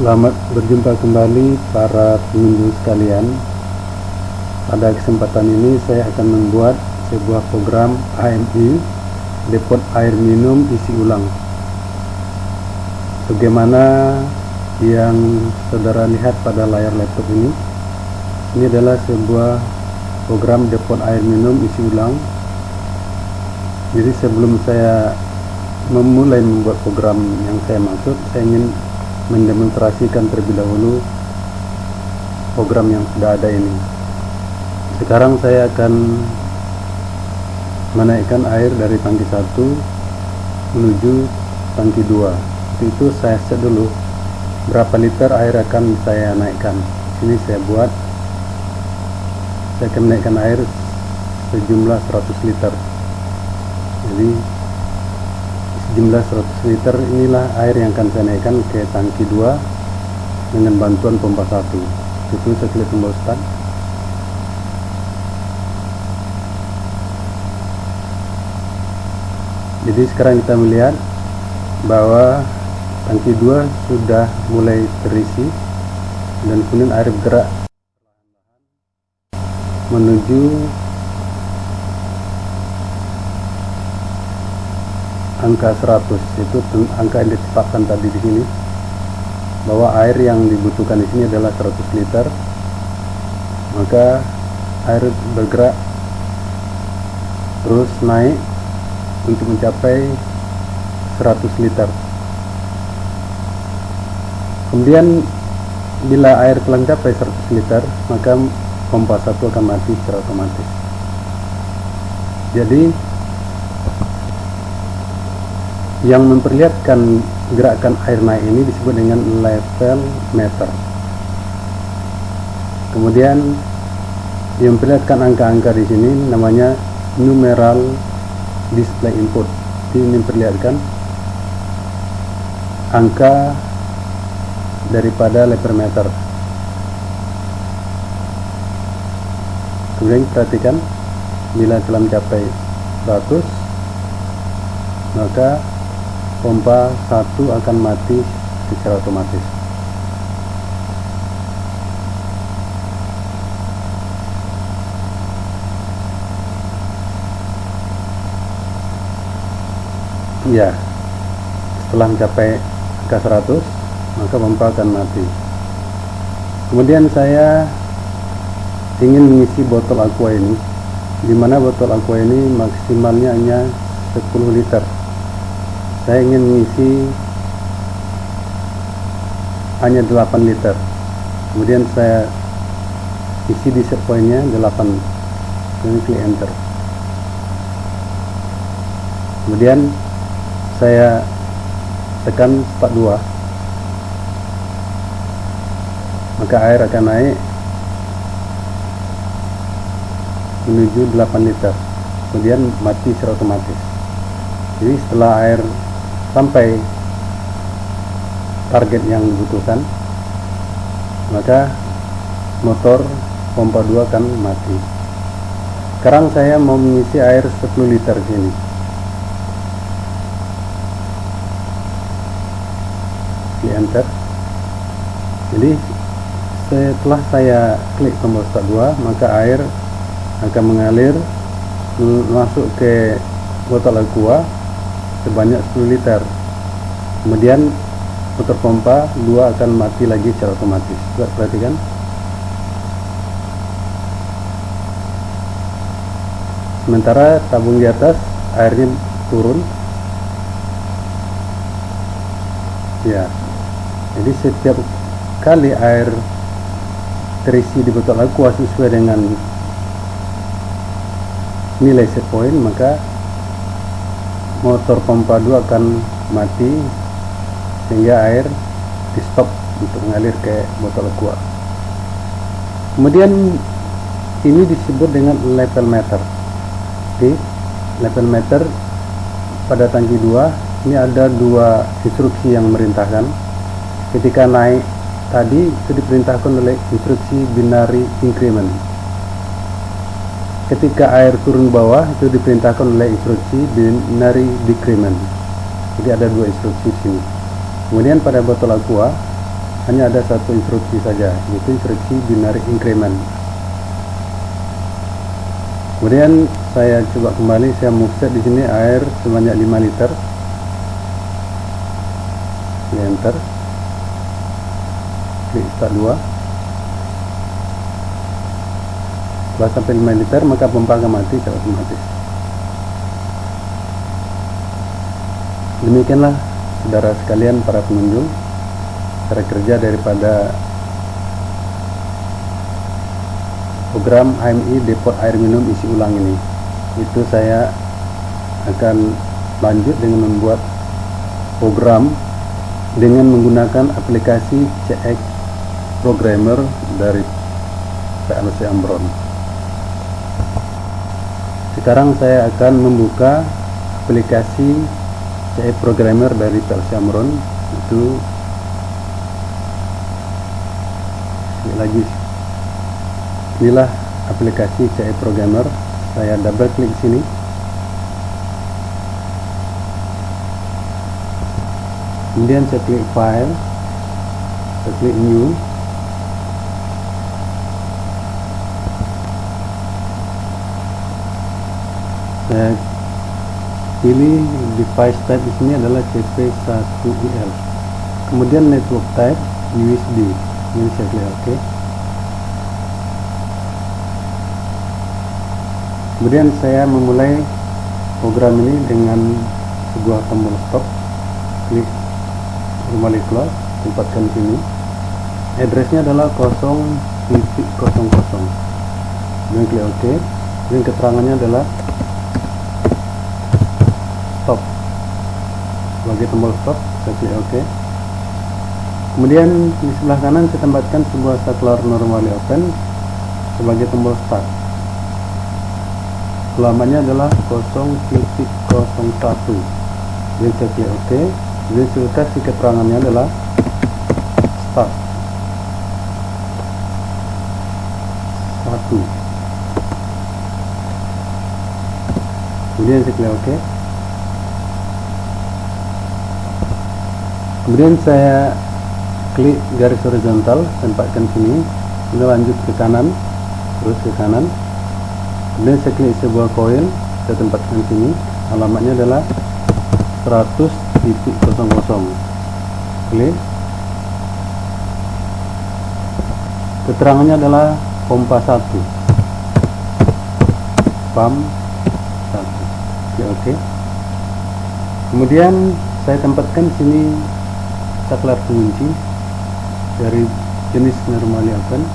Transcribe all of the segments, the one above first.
Selamat berjumpa kembali para pengunjung sekalian. Pada kesempatan ini saya akan membuat sebuah program AMI, depot air minum isi ulang. Bagaimana yang saudara lihat pada layar laptop ini adalah sebuah program depot air minum isi ulang. Jadi sebelum saya memulai membuat program yang saya maksud, saya ingin mendemonstrasikan terlebih dahulu program yang sudah ada ini. Sekarang saya akan menaikkan air dari tangki 1 menuju tangki 2. Itu saya set dulu berapa liter air akan saya naikkan. Sini saya akan menaikkan air sejumlah 100 liter. Jadi sejumlah 100 liter inilah air yang akan saya naikkan ke tangki 2 dengan bantuan pompa 1. Itu saya klik tombol start. Jadi sekarang kita melihat bahwa tangki 2 sudah mulai terisi dan kemudian air bergerak menuju angka 100, itu angka yang ditetapkan tadi di sini, bahwa air yang dibutuhkan di sini adalah 100 liter. Maka air bergerak terus naik untuk mencapai 100 liter. Kemudian bila air telah mencapai 100 liter, maka pompa 1 akan mati secara otomatis. Jadi yang memperlihatkan gerakan air naik ini disebut dengan level meter. Kemudian yang memperlihatkan angka-angka di sini namanya numeral display input. Ini memperlihatkan angka daripada level meter. Kemudian perhatikan, bila telah mencapai 100, maka pompa 1 akan mati secara otomatis. Ya, setelah mencapai angka 100, maka pompa akan mati. Kemudian saya ingin mengisi botol aqua ini, di mana botol aqua ini maksimalnya hanya 10 liter. Saya ingin mengisi hanya 8 liter. Kemudian saya isi di set pointnya 8. Kemudian klik enter. Kemudian saya tekan start 2, maka air akan naik menuju 8 liter. Kemudian mati secara otomatis. Jadi setelah air sampai target yang dibutuhkan, maka motor pompa 2 akan mati. Sekarang saya mau mengisi air 10 liter sini. Di enter. Jadi setelah saya klik tombol start 2, maka air akan mengalir masuk ke botol aqua sebanyak 10 liter. Kemudian motor pompa 2 akan mati lagi secara otomatis. Coba perhatikan. Sementara tabung di atas airnya turun. Ya. Jadi setiap kali air terisi di botol aqua sesuai dengan nilai set point, maka motor pompa 2 akan mati sehingga air di stop untuk mengalir ke botol aqua. Kemudian ini disebut dengan level meter. Oke, level meter pada tangki 2 ini ada 2 instruksi yang memerintahkan. Ketika naik tadi itu diperintahkan oleh instruksi binary increment. Ketika air turun bawah itu diperintahkan oleh instruksi binary decrement. Jadi ada 2 instruksi di sini. Kemudian pada botol aqua hanya ada satu instruksi saja, yaitu instruksi binary increment. Kemudian saya coba kembali, saya move set di sini air sebanyak 5 liter. Enter, klik start 2. Setelah sampai 5 liter maka pompa akan mati secara otomatis. Demikianlah saudara sekalian para pengunjung cara kerja daripada program HMI depot air minum isi ulang ini. Itu saya akan lanjut dengan membuat program dengan menggunakan aplikasi CX Programmer dari PLC Ambron. Sekarang saya akan membuka aplikasi CX Programmer dari PLC Ambron. Itu lagi, inilah aplikasi CX Programmer. Saya double klik sini. Kemudian saya klik file, saya klik new. Saya pilih device type di sini adalah CP1IL. Kemudian network type USB. Ini saya klik OK. Kemudian saya memulai program ini dengan sebuah tombol stop. Klik normally close, tempatkan sini. Addressnya adalah 0.00. Kemudian klik OK. Dan keterangannya adalah stop. Sebagai tombol stop, saya klik OK. Kemudian di sebelah kanan saya tempatkan sebuah saklar normally open sebagai tombol start. Lamanya adalah 0.01. Kemudian saya klik OK. Jadi kasih keterangannya adalah start 1. Kemudian saya klik OK. Kemudian saya klik garis horizontal, tempatkan sini. Kemudian lanjut ke kanan, terus ke kanan. Kemudian saya klik sebuah koin, saya tempatkan sini. Alamatnya adalah 100.00. Klik. Keterangannya adalah pompa 1. Pump 1. Klik OK. Kemudian saya tempatkan sini saklar pengunci dari jenis normally open.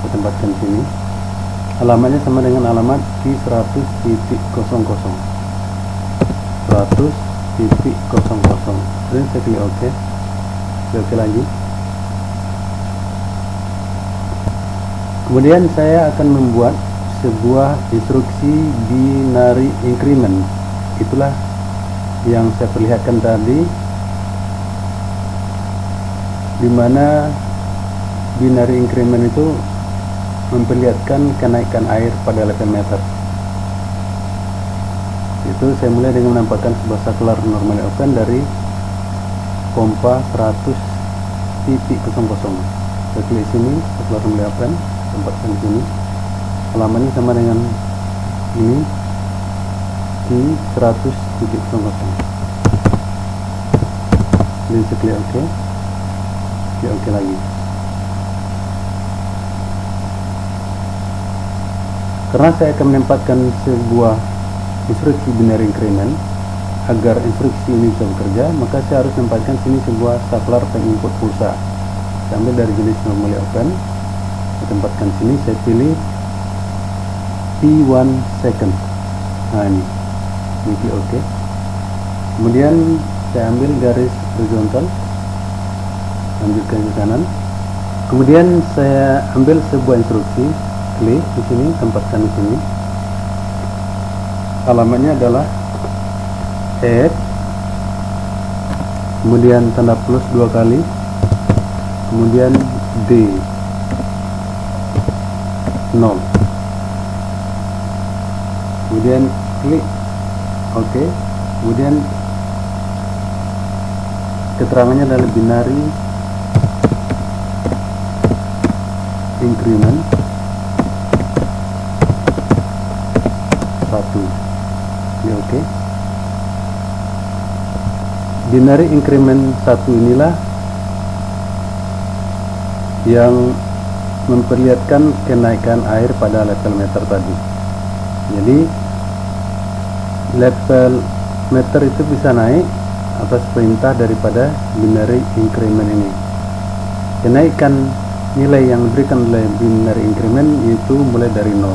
Saya tempatkan sini. Alamatnya sama dengan alamat di 100.00. 100.00. Kemudian saya klik OK. Klik OK lagi. Kemudian saya akan membuat sebuah instruksi binary increment. Itulah yang saya perlihatkan tadi, dimana binary increment itu memperlihatkan kenaikan air pada level meter. Itu saya mulai dengan menambahkan sebuah saklar normally open dari pompa 100.00. Saya klik sini, saklar normally open, tempatkan sini. Alamatnya sama dengan ini di 100.00. Kemudian saya klik OK. Klik OK lagi. Karena saya akan menempatkan sebuah instruksi binary increment agar instruksi ini bisa bekerja, maka saya harus menempatkan sini sebuah saklar penginput pulsa. Saya ambil dari jenis normally open, saya tempatkan sini, saya pilih P1 second. Nah ini klik OK. Kemudian saya ambil garis horizontal, lanjutkan ke kanan. Kemudian saya ambil sebuah instruksi, klik di sini, tempatkan di sini. Alamatnya adalah add, kemudian tanda plus 2 kali, kemudian D 0, kemudian klik OK. Kemudian keterangannya adalah binary increment 1. Ini oke. Binary increment 1 inilah yang memperlihatkan kenaikan air pada level meter tadi. Jadi level meter itu bisa naik atas perintah daripada binary increment ini. Kenaikan nilai yang diberikan oleh binary increment itu mulai dari 0.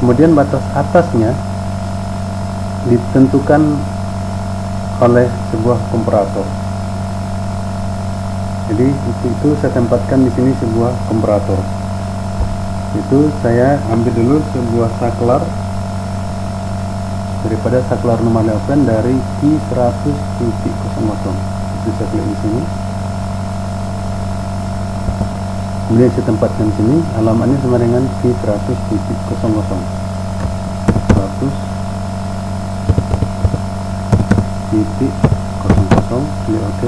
Kemudian batas atasnya ditentukan oleh sebuah komparator. Jadi itu saya tempatkan di sini sebuah komparator. Itu saya ambil dulu sebuah saklar daripada saklar normal open dari key 100.00. Itu saya klik di sini. Kemudian saya tempatkan di sini, alamatnya sama dengan key 100.00. 100.00. Klik OK.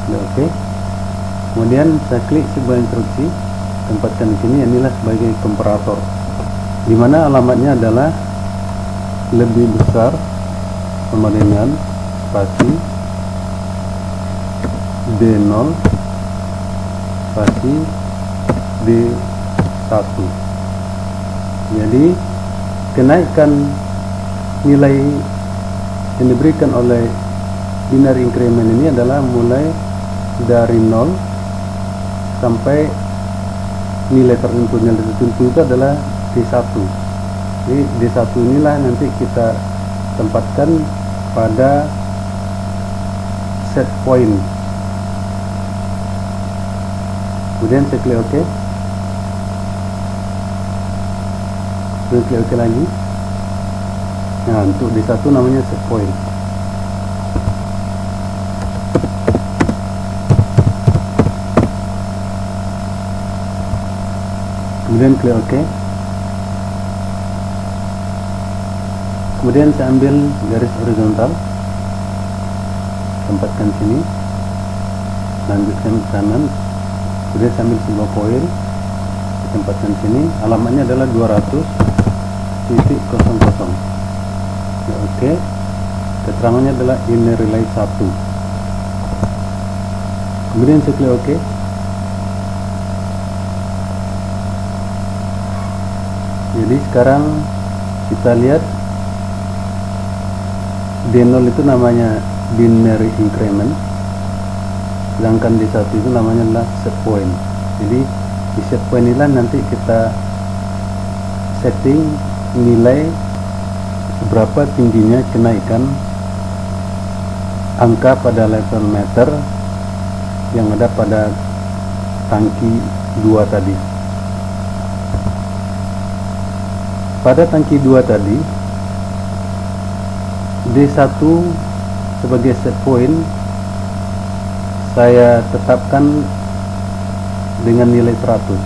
Klik OK. Kemudian saya klik sebuah instruksi, tempatkan di sini. Inilah sebagai komparator, di mana alamatnya adalah lebih besar sama dengan spasi D0 spasi D1. Jadi kenaikan nilai yang diberikan oleh binary increment ini adalah mulai dari 0 sampai nilai tertentu. Nilai tertentu itu adalah D1. Jadi D1 inilah nanti kita tempatkan pada set point. Kemudian saya klik OK. Saya klik OK lagi. Nah, untuk D1 namanya set point. Kemudian klik OK. Kemudian saya ambil garis horizontal, tempatkan sini, lanjutkan ke kanan. Kemudian saya ambil sebuah koil, tempatkan sini, alamatnya adalah 200.00. Ya, oke. Keterangannya adalah ini relay 1. Kemudian saya klik OK. Jadi sekarang kita lihat D0 itu namanya binary increment, sedangkan D1 itu namanya adalah set point. Jadi di set point inilah nanti kita setting nilai seberapa tingginya kenaikan angka pada level meter yang ada pada tangki 2 tadi. Pada tangki 2 tadi, D1 sebagai set point saya tetapkan dengan nilai 100.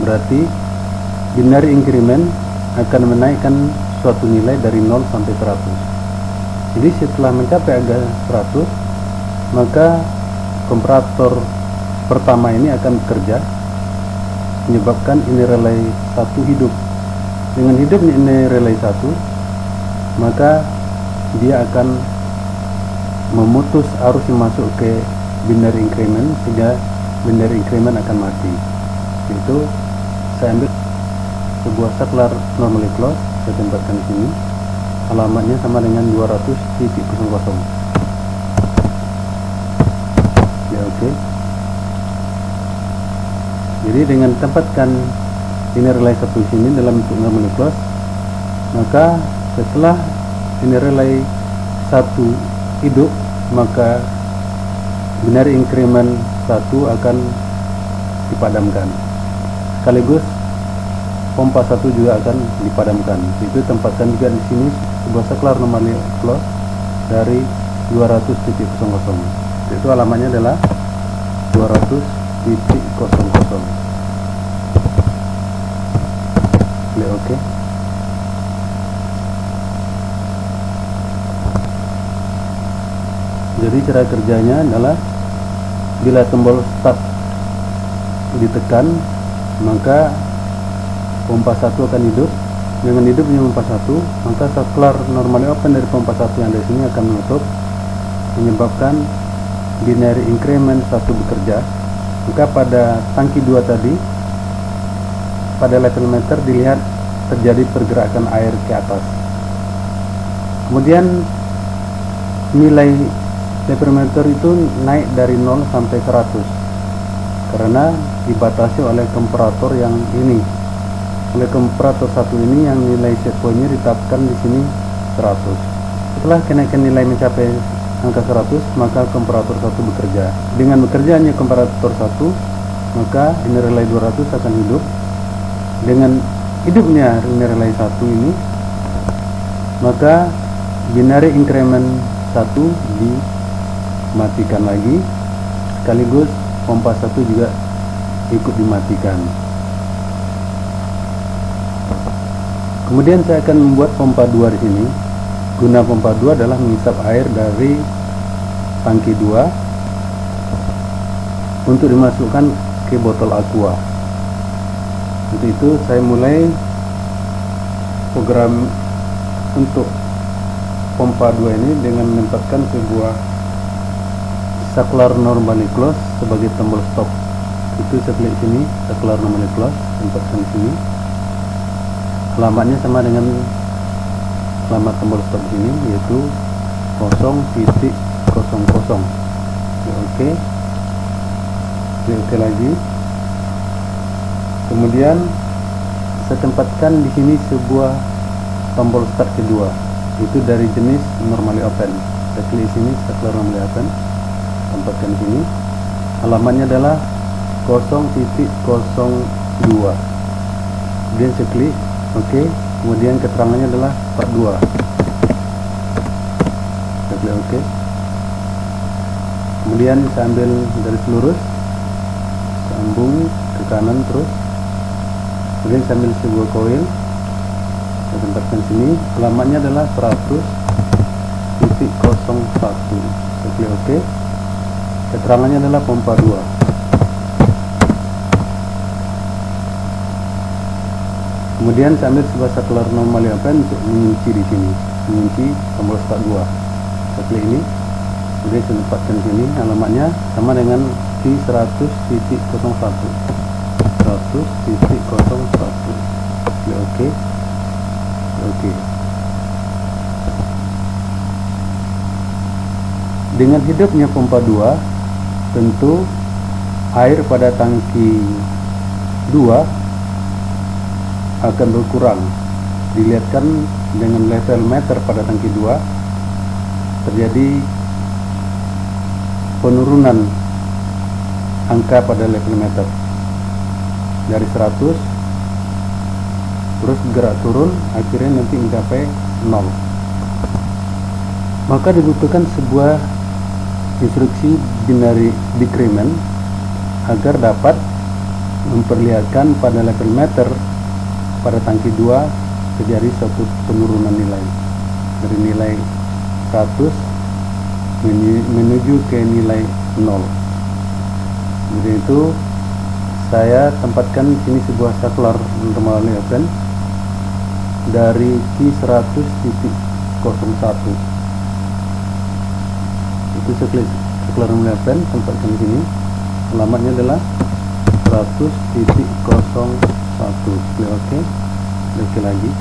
Berarti binary increment akan menaikkan suatu nilai dari 0 sampai 100. Jadi setelah mencapai angka 100, maka komparator pertama ini akan bekerja, menyebabkan ini relay 1 hidup. Dengan hidup ini relay 1, maka dia akan memutus arus yang masuk ke binary increment sehingga binary increment akan mati. Itu saya ambil sebuah saklar normally closed, saya tempatkan di sini, alamatnya sama dengan 200.00. Ya, oke. Jadi dengan tempatkan ini relay 1 di sini dalam bentuk normally closed, maka setelah ini relay 1 hidup, maka binary increment 1 akan dipadamkan. Sekaligus pompa 1 juga akan dipadamkan. Itu tempatkan juga di sini sebuah saklar normally closed dari 200.00. Itu alamatnya adalah 200.00. Klik OK. Jadi cara kerjanya adalah bila tombol start ditekan, maka pompa 1 akan hidup. Dengan hidupnya pompa 1, maka saklar normally open dari pompa 1 yang ada di sini akan menutup, menyebabkan binary increment 1 bekerja. Maka pada tangki 2 tadi, pada level meter dilihat terjadi pergerakan air ke atas. Kemudian nilai level meter itu naik dari 0 sampai 100 karena dibatasi oleh komparator yang ini. Oleh komparator 1 ini yang nilai set point-nya ditetapkan di sini 100. Setelah kenaikan nilai mencapai angka 100, maka komparator 1 bekerja. Dengan bekerjanya komparator 1, maka ini relay 200 akan hidup. Dengan hidupnya ini relay 1 ini, maka binary increment 1 dimatikan lagi, sekaligus pompa 1 juga ikut dimatikan. Kemudian saya akan membuat pompa 2 di sini. Guna pompa 2 adalah mengisap air dari tangki 2 untuk dimasukkan ke botol aqua. Untuk itu saya mulai program untuk pompa 2 ini dengan menempatkan sebuah saklar normally close sebagai tombol stop. Itu saya klik sini, saklar normally close, tempatkan di sini. Alamatnya sama dengan alamat tombol stop ini, yaitu 0.00. Oke. Klik OK lagi. Kemudian saya tempatkan di sini sebuah tombol start kedua, itu dari jenis normally open. Saya klik sini, saklar normally open, tempatkan di sini. Alamatnya adalah 0.02. Kemudian saya klik OK. Kemudian keterangannya adalah 42. Saya klik OK. Kemudian saya ambil garis lurus, sambung ke kanan terus. Kemudian saya ambil sebuah koil, saya tempatkan sini. Alamatnya adalah 100.01. Saya klik OK. Keterangannya adalah pompa 2. Kemudian saya ambil sebuah saklar normally open untuk mengunci di sini, mengunci tombol start 2. Saya klik ini, kemudian saya tempatkan di sini. Alamatnya sama dengan T100.01. 100.01. Klik OK. Oke. Dengan hidupnya pompa 2, tentu air pada tangki 2 akan berkurang. Dilihatkan dengan level meter pada tangki 2 terjadi penurunan angka pada level meter dari 100 terus bergerak turun, akhirnya nanti mencapai 0. Maka dibutuhkan sebuah instruksi binary decrement agar dapat memperlihatkan pada level meter pada tangki 2 terjadi suatu penurunan nilai dari nilai 100 menuju ke nilai 0. Kemudian itu saya tempatkan di sini sebuah saklar normally open dari T100.01. Itu saya klik saklar normally open, tempatkan di sini. Alamatnya adalah 100.01. Klik OK. Klik OK lagi.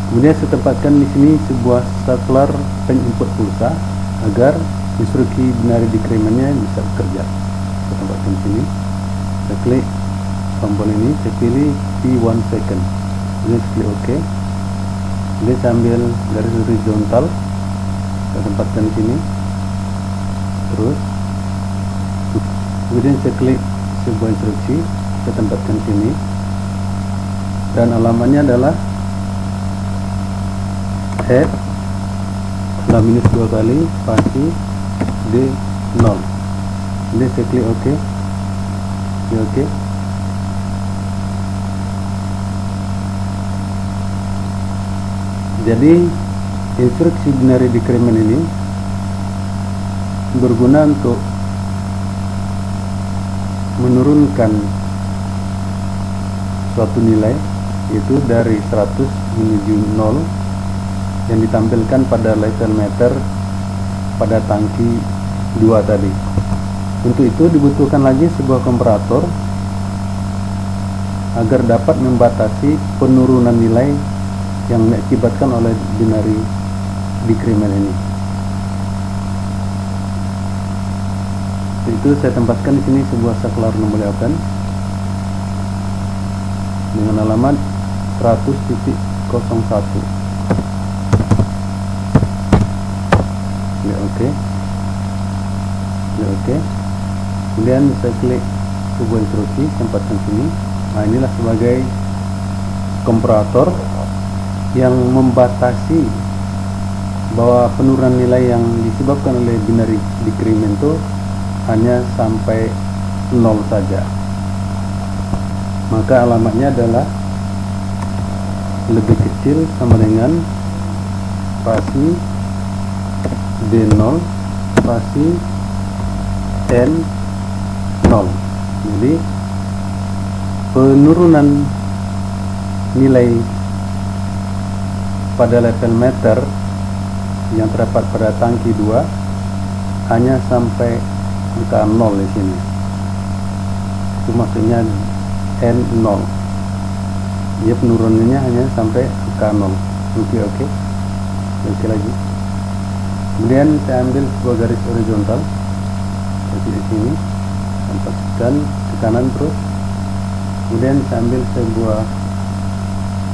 Kemudian saya tempatkan di sini sebuah saklar pen input pulsa agar instruksi binary decrementnya bisa bekerja. Saya tempatkan di sini. Saya klik tombol ini, saya pilih T1 second. Kemudian saya klik OK. Kemudian saya ambil garis horizontal, saya tempatkan di sini. Terus, kemudian saya klik sebuah instruksi, saya tempatkan sini, dan alamatnya adalah head minus 2 kali spasi D0. Jadi saya klik OK. Klik OK. Jadi instruksi binary decrement ini berguna untuk menurunkan suatu nilai, yaitu dari 100 menuju 0 yang ditampilkan pada level meter pada tangki 2 tadi. Untuk itu dibutuhkan lagi sebuah komparator agar dapat membatasi penurunan nilai yang diakibatkan oleh binary decrement ini. Itu saya tempatkan di sini sebuah saklar anomaly open dengan alamat 100.01. Klik OK. Klik OK. Kemudian saya klik sebuah instruksi, tempatkan sini. Nah, inilah sebagai komparator yang membatasi bahwa penurunan nilai yang disebabkan oleh binary decrement itu hanya sampai 0 saja. Maka alamatnya adalah lebih kecil sama dengan spasi D0 spasi N0. Jadi penurunan nilai pada level meter yang terdapat pada tangki 2 hanya sampai angka 0 di sini. Itu maksudnya N0. Dia penurunannya hanya sampai angka 0. Oke lagi. Kemudian saya ambil sebuah garis horizontal seperti di sini, tempatkan ke kanan terus. Kemudian saya ambil sebuah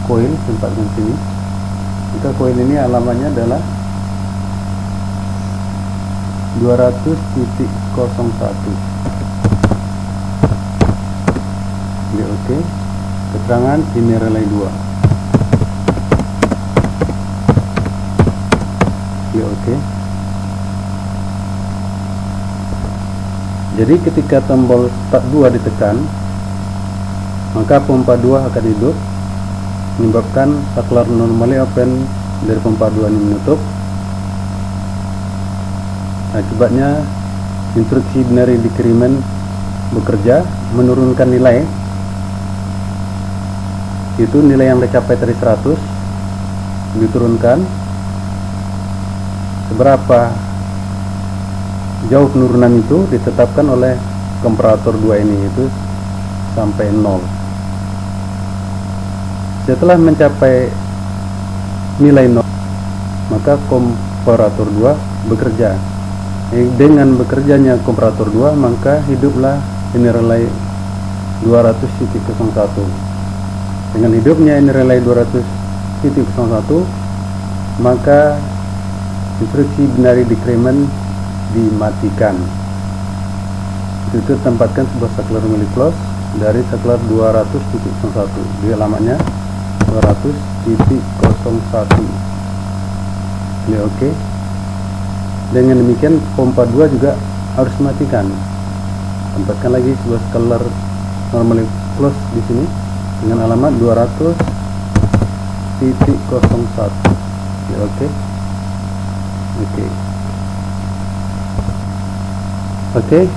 koil, tempatkan sini. Maka koil ini alamatnya adalah 200.01. Klik OK. Keterangan ini relay 2. Klik OK. Jadi ketika tombol start 2 ditekan, maka pompa 2 akan hidup, menyebabkan saklar anomaly open dari pompa 2 ini menutup. Akibatnya instruksi binary decrement bekerja, menurunkan nilai, itu nilai yang dicapai dari 100 diturunkan. Seberapa jauh penurunan itu ditetapkan oleh komparator 2 ini, itu sampai 0. Setelah mencapai nilai 0, maka komparator 2 bekerja. Dengan bekerjanya komparator 2, maka hiduplah ini relay 200.01. Dengan hidupnya ini relay 200.01, maka instruksi binary decrement dimatikan. Itu tempatkan sebuah saklar anomaly close dari saklar 200.01 di alamatnya 200.01. Klik OK. Dengan demikian pompa 2 juga harus dimatikan. Tempatkan lagi sebuah saklar anomaly close di sini dengan alamat 200.01. Klik OK. Oke.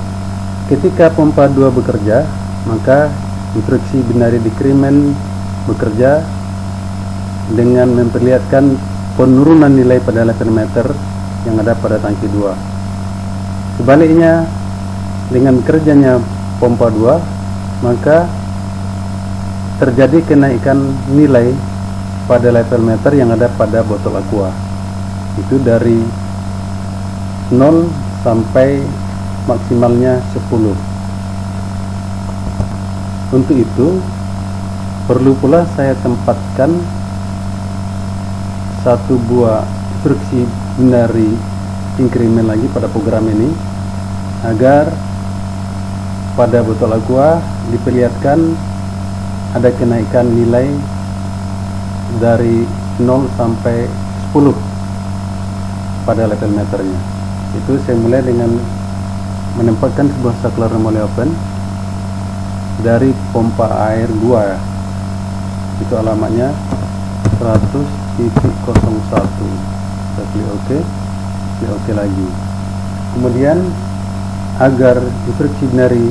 Ketika pompa 2 bekerja, maka instruksi binary decrement bekerja dengan memperlihatkan penurunan nilai pada level meter yang ada pada tangki 2. Sebaliknya, dengan kerjanya pompa 2, maka terjadi kenaikan nilai pada level meter yang ada pada botol aqua. Itu dari 0 sampai maksimalnya 10. Untuk itu perlu pula saya tempatkan satu buah instruksi binary increment lagi pada program ini, agar pada botol aqua diperlihatkan ada kenaikan nilai dari 0 sampai 10 pada level meternya. Itu saya mulai dengan menempatkan sebuah saklar anomaly open dari pompa air 2. Itu alamatnya 100.01. Kita klik OK. Klik OK lagi. Kemudian agar instruksi binary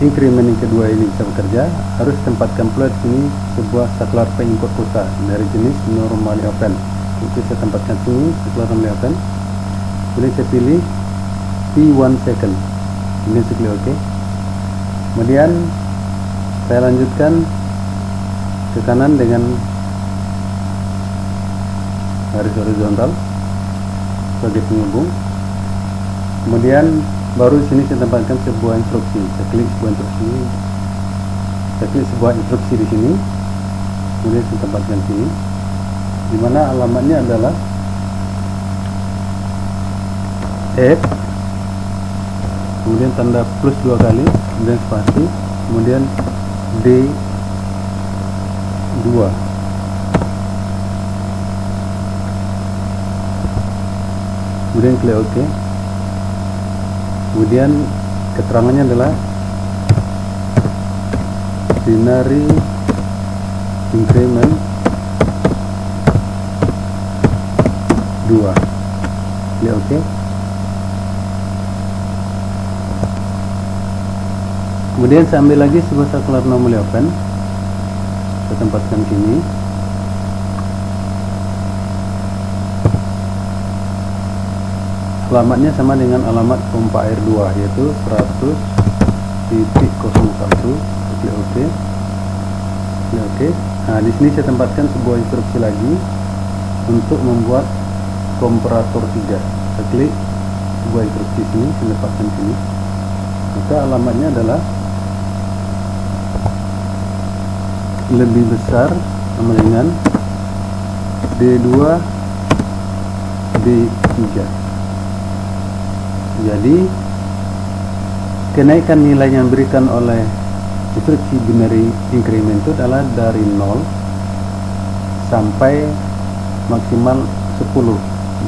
increment yang kedua ini bisa bekerja, harus tempatkan pula di sini sebuah saklar input pulsa dari jenis normally open. Itu saya tempatkan sini saklar normally open. Boleh saya pilih T1 second. Ini saya klik OK. Kemudian saya lanjutkan ke kanan dengan garis horizontal sebagai penghubung. Kemudian baru di sini saya tempatkan sebuah instruksi. Saya klik sebuah instruksi di sini. Kemudian saya tempatkan sini, di mana alamatnya adalah F, kemudian tanda plus 2 kali, kemudian spasi, kemudian D2. Kemudian klik OK. Kemudian keterangannya adalah binary increment 2. Klik OK. Kemudian saya ambil lagi sebuah saklar normally open, saya tempatkan sini. Alamatnya sama dengan alamat pompa air 2, yaitu 100.01. Klik OK. Klik OK. Nah, di sini saya tempatkan sebuah instruksi lagi untuk membuat komparator 3. Saya klik sebuah instruksi sini, saya tempatkan sini. Maka alamatnya adalah lebih besar sama dengan D2 D3. Jadi kenaikan nilai yang diberikan oleh instruksi binary increment itu adalah dari 0 sampai maksimal 10.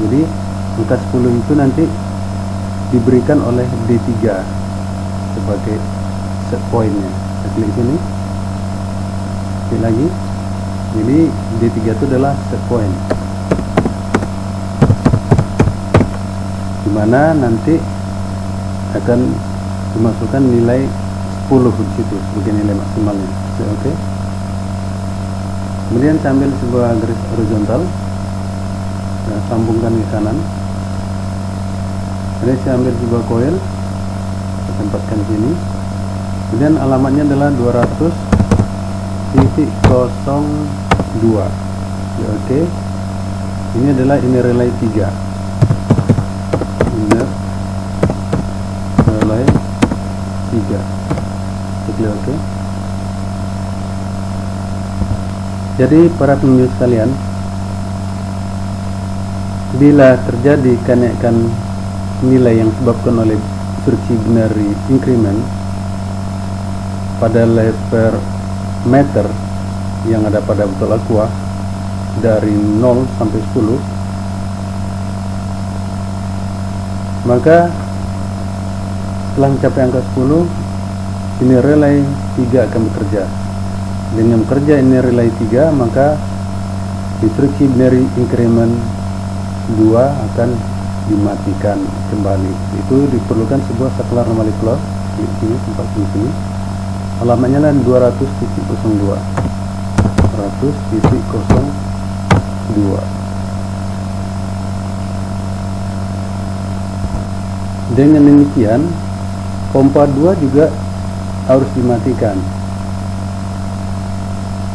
Jadi angka 10 itu nanti diberikan oleh D3 sebagai set point-nya. Saya klik sini, klik lagi. Jadi D3 itu adalah set point, dimana nanti akan dimasukkan nilai 10 di situ sebagai nilai maksimalnya. Oke. Kemudian saya ambil sebuah garis horizontal, saya sambungkan ke kanan. Kemudian saya ambil sebuah coil, saya tempatkan sini. Kemudian alamatnya adalah 200.02. Oke. Ini adalah inner relay 3. Inner relay 3. Klik OK. Jadi para pemirsa sekalian, bila terjadi kenaikan nilai yang disebabkan oleh instruksi binary increment pada level meter yang ada pada botol aqua dari 0 sampai 10, maka setelah mencapai angka 10, ini relay 3 akan bekerja. Dengan bekerja ini relay 3, maka instruksi binary increment 2 akan dimatikan kembali. Itu diperlukan sebuah saklar normally close. Di sini, tempat di sini. Alamatnya adalah 200.02. 200.02. Dengan demikian, pompa 2 juga harus dimatikan.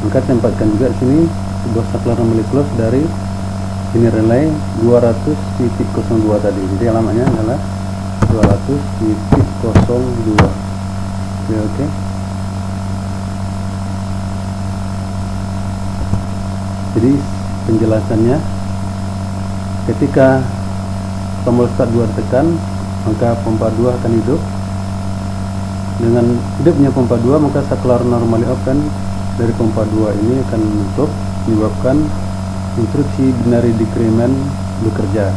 Maka tempatkan juga sini sebuah saklar normally close dari ini relay 200.02 tadi. Jadi alamatnya adalah 200.02. Oke. Jadi penjelasannya, ketika tombol start 2 tekan, maka pompa 2 akan hidup. Dengan hidupnya pompa 2, maka saklar normally open dari pompa 2 ini akan menutup, menyebabkan instruksi binary decrement bekerja.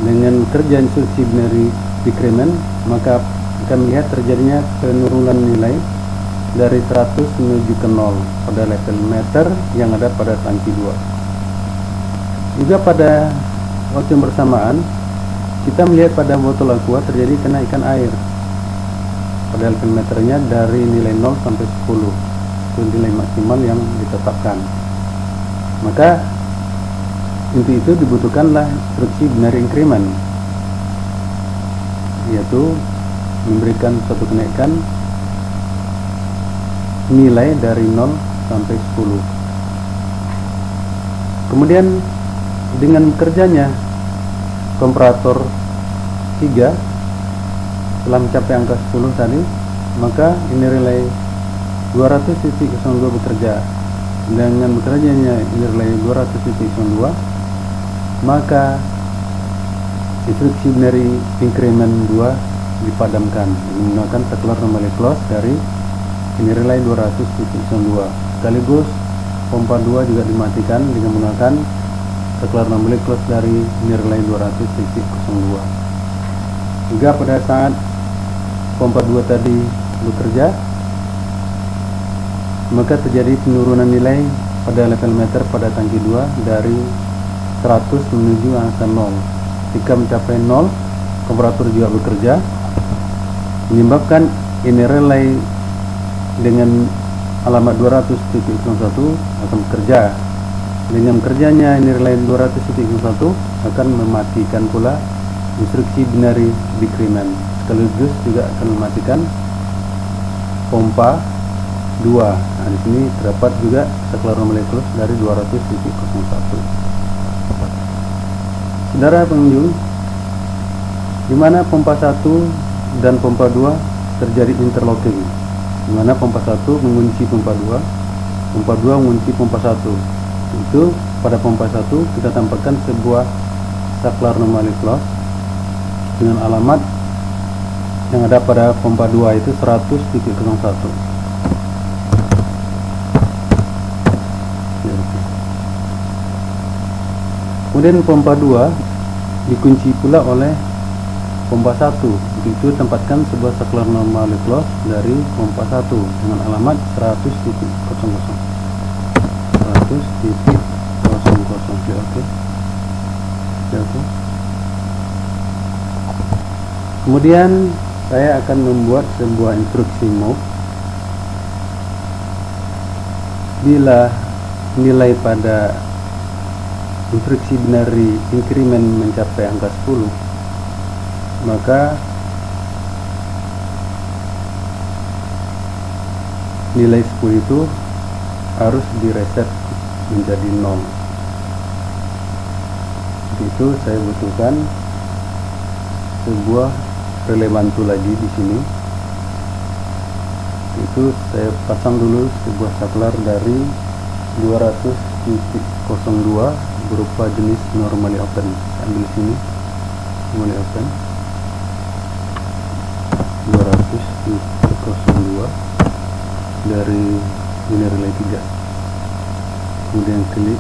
Dengan kerja instruksi binary decrement, maka akan melihat terjadinya penurunan nilai dari 100 menuju ke 0 pada level meter yang ada pada tangki 2. Juga pada waktu yang bersamaan, kita melihat pada botol aqua terjadi kenaikan air. pada level meternya dari nilai 0 sampai 10, itu nilai maksimal yang ditetapkan. Maka untuk itu dibutuhkanlah instruksi binary increment, yaitu memberikan suatu kenaikan nilai dari 0 sampai 10. Kemudian dengan bekerjanya komparator 3 setelah mencapai angka 10 tadi, maka ini relay 200.02 bekerja. Dengan bekerjanya ini relay 200.02, maka instruksi binary increment 2 dipadamkan menggunakan saklar anomaly close dari ini relay 200.02. Sekaligus pompa 2 juga dimatikan dengan menggunakan saklar anomaly close dari ini relay 200.02. Hingga pada saat pompa 2 tadi bekerja, maka terjadi penurunan nilai pada level meter pada tangki 2 dari 100 menuju angka 0. Ketika mencapai 0, komparator juga bekerja, menyebabkan ini relay dengan alamat 200.01 akan bekerja. Dengan bekerjanya ini relay 200.01 akan mematikan pula instruksi binary decrement, sekaligus juga akan mematikan pompa 2. Nah, di sini terdapat juga saklar anomaly close dari 200.01. Saudara pengunjung, di mana pompa 1 dan pompa 2 terjadi interlocking, di mana pompa 1 mengunci pompa 2, pompa 2 mengunci pompa 1. Itu pada pompa 1 kita tampakkan sebuah saklar anomaly close dengan alamat yang ada pada pompa 2, itu 100.01. Kemudian pompa 2 dikunci pula oleh pompa 1. Itu tempatkan sebuah saklar anomaly close dari pompa 1 dengan alamat 100.00. 100.00. Oke. Kemudian saya akan membuat sebuah instruksi move bila nilai pada instruksi binary increment mencapai angka 10, maka nilai 10 itu harus direset menjadi 0. Itu saya butuhkan sebuah relay bantu lagi di sini. Itu saya pasang dulu sebuah saklar dari 200.02 berupa jenis normally open. Ambil sini normally open 200.02 dari ini relay 3. Kemudian klik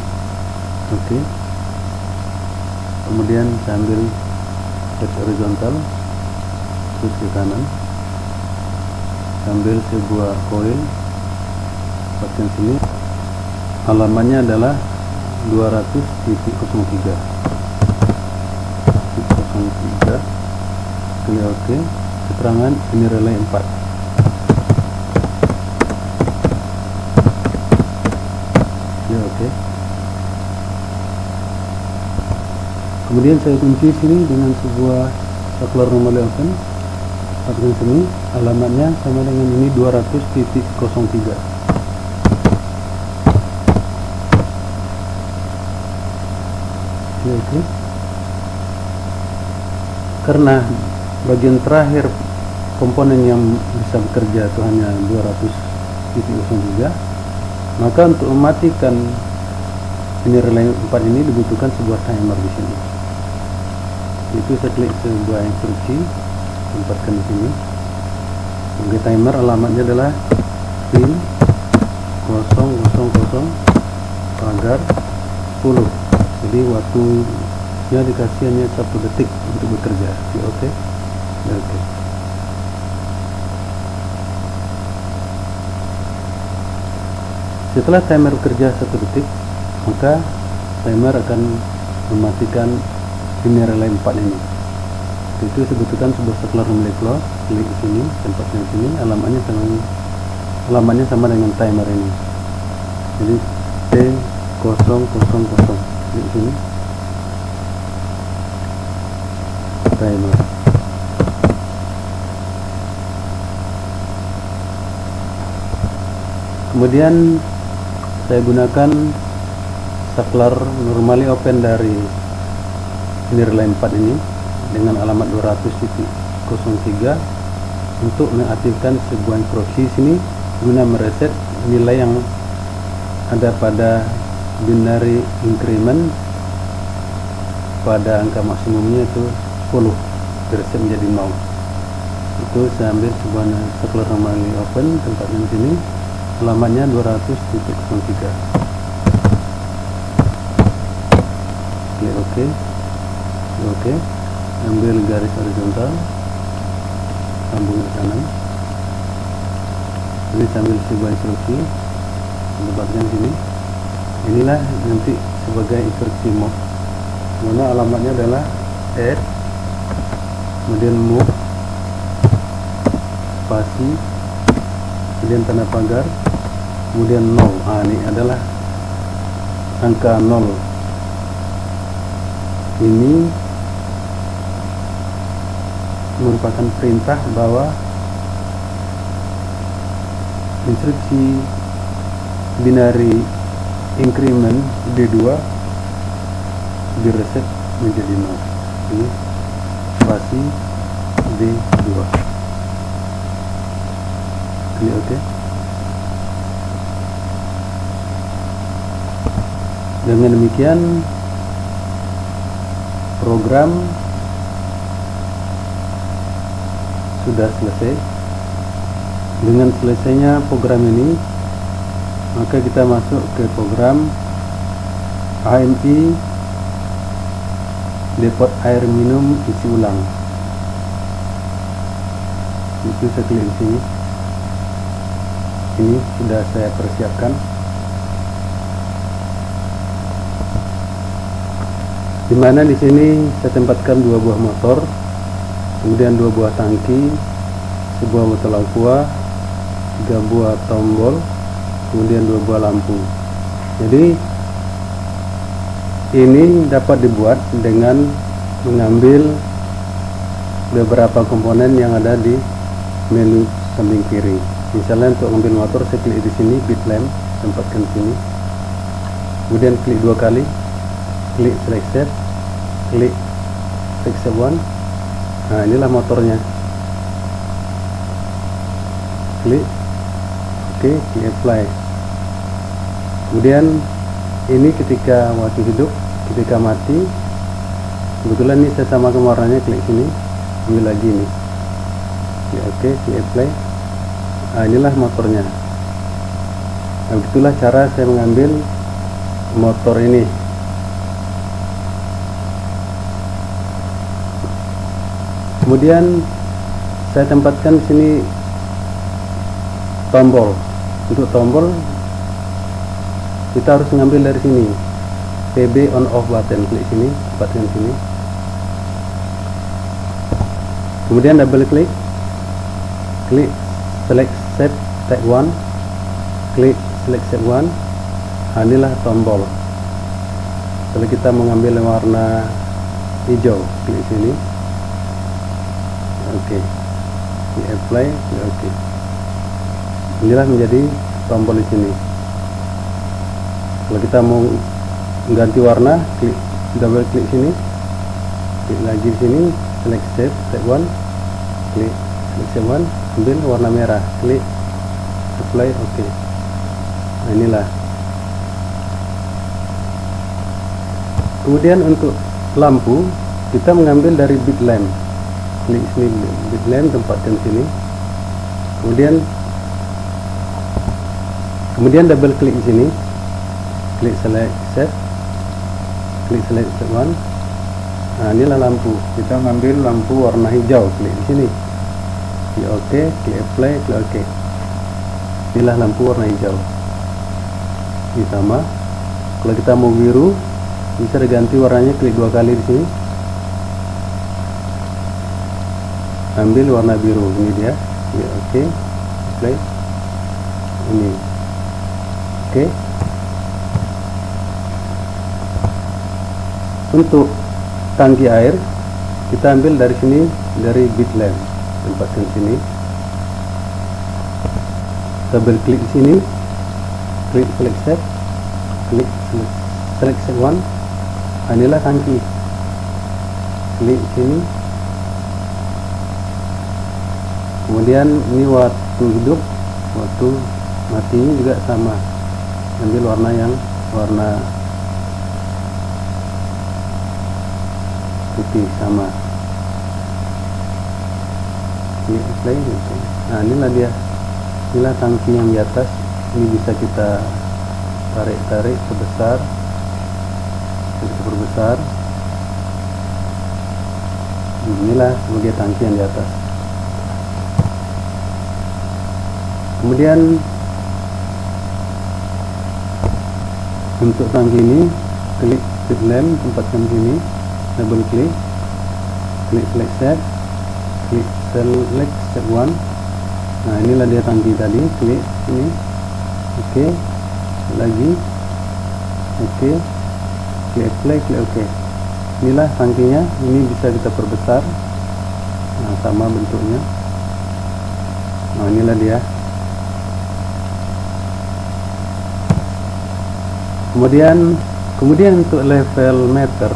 OK. Kemudian saya ambil switch horizontal, switch ke kanan, ambil sebuah coil, pasang sini, alamannya adalah 200.03. Klik OK. Keterangan ini relay 4. Ya, OK. Kemudian saya kunci sini dengan sebuah saklar anomaly open. Pasang sini, alamatnya sama dengan ini 200.03. Oke. Karena bagian terakhir komponen yang bisa bekerja itu hanya 200.03, maka untuk mematikan ini relay 4 ini dibutuhkan sebuah timer di sini. Itu saya klik sebuah instruksi, tempatkan di sini. Sebagai timer, alamatnya adalah pin 000 pagar 10. Jadi waktunya dikasih hanya 1 detik untuk bekerja. Oke. Oke. Setelah timer bekerja 1 detik, maka timer akan mematikan ini relay 4 ini. itu sebutkan sebuah saklar molecular. Klik sini, tempatkan sini, alamatnya sama dengan timer ini. Jadi T000, klik sini, timer. Kemudian saya gunakan saklar normally open dari nirlay 4 ini dengan alamat 200.03 untuk mengaktifkan sebuah instruksi sini guna mereset nilai yang ada pada binary increment pada angka maksimumnya itu 10, direset menjadi 0. Itu saya ambil sebuah saklar normally open, tempatnya di sini, alamatnya 200.03. Klik OK. Oke, ambil garis horizontal, sambung ke kanan. Ini sambil sebuah instruksi, tempatkan sini. Inilah nanti sebagai instruksi move. Mana alamatnya adalah add, kemudian move, spasi, kemudian tanda pagar, kemudian 0. Ini adalah angka 0. Ini merupakan perintah bahwa instruksi binary increment D2 direset menjadi 0. Ini spasi D2. Klik OK. Dengan demikian program sudah selesai. Dengan selesainya program ini, maka kita masuk ke program AMI depot air minum isi ulang. Itu saya klik di sini. Ini sudah saya persiapkan. Di mana di sini saya tempatkan 2 buah motor, kemudian 2 buah tangki, sebuah botol aqua, 3 buah tombol, kemudian 2 buah lampu. Jadi ini dapat dibuat dengan mengambil beberapa komponen yang ada di menu samping kiri. Misalnya untuk mengambil motor, saya klik di sini, bit lamp, tempatkan sini, kemudian klik 2 kali, klik select set, klik select one. Nah, inilah motornya. Klik OK, klik apply. Kemudian ini ketika waktu hidup, ketika mati, kebetulan ini saya samakan warnanya, klik sini, ambil lagi ini, klik OK, klik apply. Nah, inilah motornya. Nah, begitulah cara saya mengambil motor ini. Kemudian saya tempatkan di sini tombol. Untuk tombol kita harus mengambil dari sini, PB on off button. Klik sini, tempatkan sini. Kemudian double klik, klik select set type 1, klik select set 1. Nah, inilah tombol. Setelah kita mengambil warna hijau, klik sini. Oke, di apply, oke. Inilah menjadi tombol di sini. Kalau kita mau ganti warna, klik double klik sini, klik lagi di sini, select set type 1, klik select set 1, ambil warna merah, klik apply, oke. Nah, inilah. Kemudian untuk lampu, kita mengambil dari bit lamp. Klik sini, bit lamp, tempatkan sini. Kemudian double klik di sini, klik select set, klik select set 1. Nah, inilah lampu. Kita mengambil lampu warna hijau, klik di sini, klik OK, klik apply, klik OK. Inilah lampu warna hijau. Ini sama. Kalau kita mau biru, bisa diganti warnanya, klik 2 kali di sini. ambil warna biru, ini dia. Ya, oke, play ini, oke. Untuk tangki air kita ambil dari sini, dari bit lamp, tempatkan sini, double klik sini, klik select set, klik select set one. Inilah tangki, klik sini. Kemudian ini waktu hidup, waktu matinya juga sama, ambil warna yang warna putih sama. Ini play gitu. Nah, inilah dia, inilah tangki yang di atas. Ini bisa kita tarik sebesar, kita perbesar. Inilah sebagai tangki yang di atas. Kemudian untuk tangki ini, klik bit lamp, tempatkan sini, double klik, klik select set, klik select set one. Nah, inilah dia tangki tadi, klik ini, oke, lagi, oke, klik play, klik oke. Inilah tangkinya, ini bisa kita perbesar. Nah, sama bentuknya. Nah, inilah dia. Kemudian untuk level meter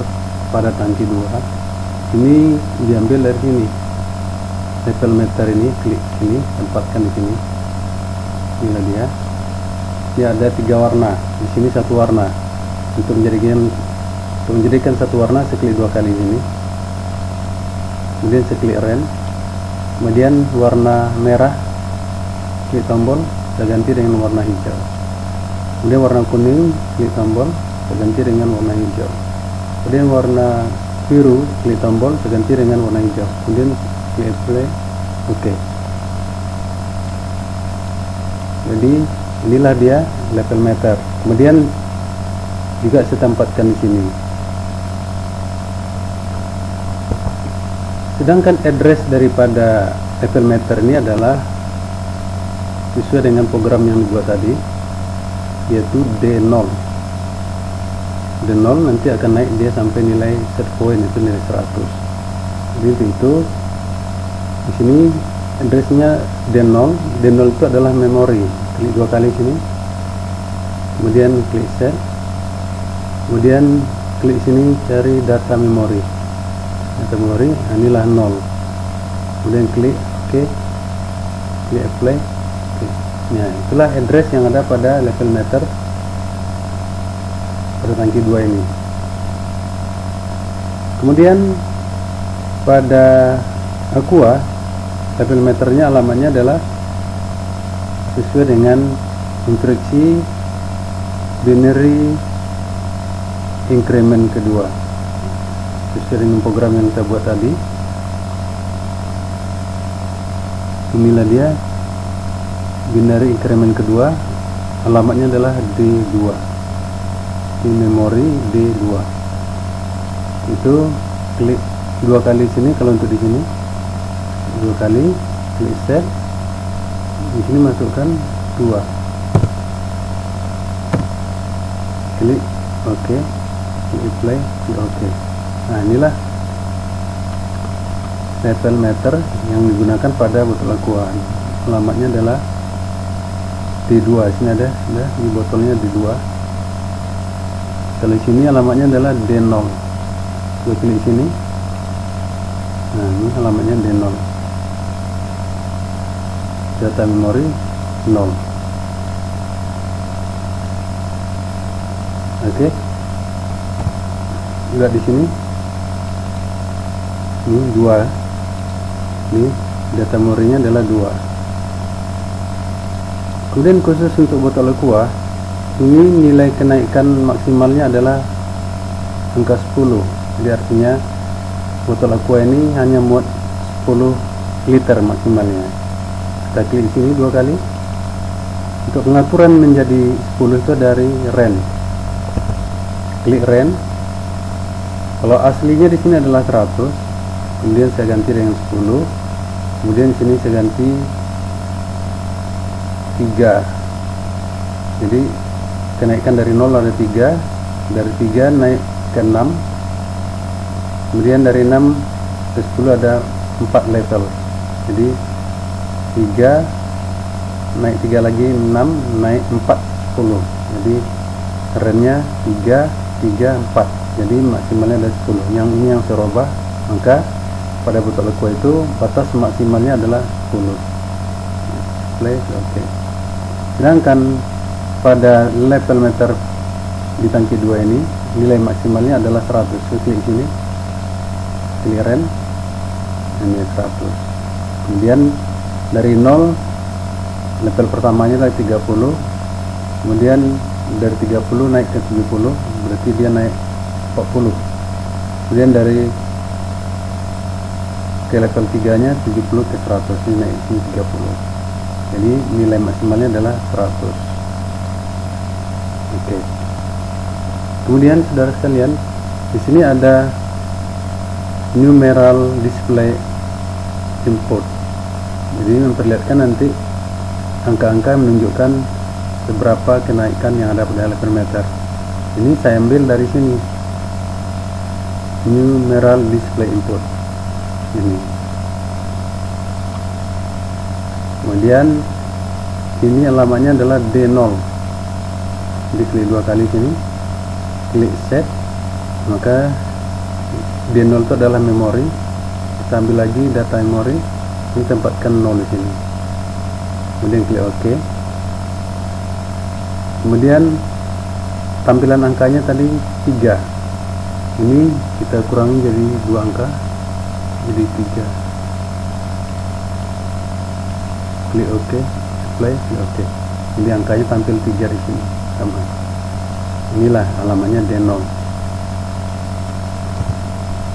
pada tangki 2 ini diambil dari sini. Level meter ini, klik sini, tempatkan di sini. Inilah dia. Ini ada 3 warna. Di sini 1 warna. Untuk menjadikan 1 warna, saya klik 2 kali ini. Kemudian saya klik rem. Kemudian warna merah, klik tombol, saya ganti dengan warna hijau. Kemudian warna kuning, klik tombol, saya ganti dengan warna hijau. Kemudian warna biru, klik tombol, saya ganti dengan warna hijau. Kemudian klik play, oke. Jadi inilah dia level meter. Kemudian juga saya tempatkan di sini. Sedangkan address daripada level meter ini adalah sesuai dengan program yang dibuat tadi, yaitu D0. D0 nanti akan naik dia sampai nilai set point, itu nilai 100. Jadi itu di sini addressnya D0. D0 itu adalah memori. Klik 2 kali sini, kemudian klik set, kemudian klik sini cari data memori. Data memori, inilah 0. Kemudian klik oke, klik apply. Ya, itulah address yang ada pada level meter pada tangki 2 ini. Kemudian pada Aqua, level meternya alamatnya adalah sesuai dengan instruksi binary increment kedua, sesuai dengan program yang kita buat tadi. Inilah dia binary increment kedua, alamatnya adalah D2, di memori D2. Itu klik 2 kali sini. Kalau untuk di sini 2 kali, klik set, di sini masukkan 2, klik oke, klik play, klik oke. Nah, inilah level meter yang digunakan pada botol Aqua. Alamatnya adalah D2. Sini ada di botolnya D2. Kalau sini alamatnya adalah D0. Gue klik sini. Nah, ini alamatnya D0. Data memori 0. Oke. Juga di sini. Ini 2. Ini data memorinya adalah 2. Kemudian khusus untuk botol Aqua, ini nilai kenaikan maksimalnya adalah angka 10. Jadi artinya botol Aqua ini hanya muat 10 liter maksimalnya. Kita klik sini 2 kali. Untuk pengaturan menjadi 10 itu dari REN. Klik REN. Kalau aslinya di sini adalah 100, kemudian saya ganti dengan 10. Kemudian sini saya ganti 3. Jadi kenaikan dari 0 ada 3, dari 3 naik ke 6, kemudian dari 6 ke 10 ada 4 level. Jadi 3 naik 3 lagi 6 naik 4 10. Jadi remnya 3 3 4. Jadi maksimalnya ada 10. Yang ini yang saya rubah, maka pada botol aqua itu batas maksimalnya adalah 10. Play, oke. Sedangkan pada level meter di tangki 2 ini nilai maksimalnya adalah 100. Saya klik sini, klik rem, ini 100. Kemudian dari 0 level pertamanya adalah 30, kemudian dari 30 naik ke 70, berarti dia naik 40. Kemudian dari ke level 3 nya 70 ke 100, ini naik ke 30. Jadi nilai maksimalnya adalah 100. Oke. Kemudian saudara sekalian, di sini ada numeral display import. Jadi memperlihatkan nanti angka-angka menunjukkan seberapa kenaikan yang ada pada level meter. Ini saya ambil dari sini, numeral display import ini. Kemudian ini alamatnya adalah D0. Jadi klik 2 kali sini, klik set, maka D0 itu adalah memori. Kita ambil lagi data memori, ini tempatkan 0 di sini. Kemudian klik OK. Kemudian tampilan angkanya tadi 3. Ini kita kurangi jadi 2 angka, jadi 3. Klik OK, apply, klik OK. Jadi angkanya tampil 3 di sini, sama. Inilah alamatnya D0.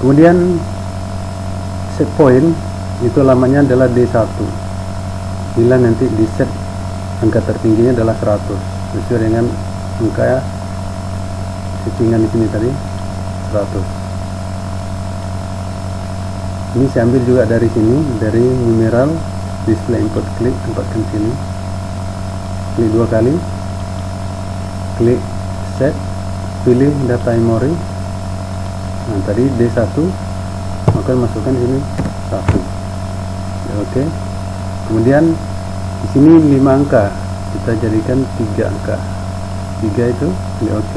Kemudian set point itu alamatnya adalah D1. Bila nanti di set angka tertingginya adalah 100, sesuai dengan angka settingan di sini tadi 100. Ini saya ambil juga dari sini, dari numeral display input. Klik, tempatkan sini, klik 2 kali, klik set, pilih data memory. Nah, tadi D1, maka masukkan sini 1. Oke. Kemudian di sini 5 angka, kita jadikan 3 angka. 3 itu klik OK.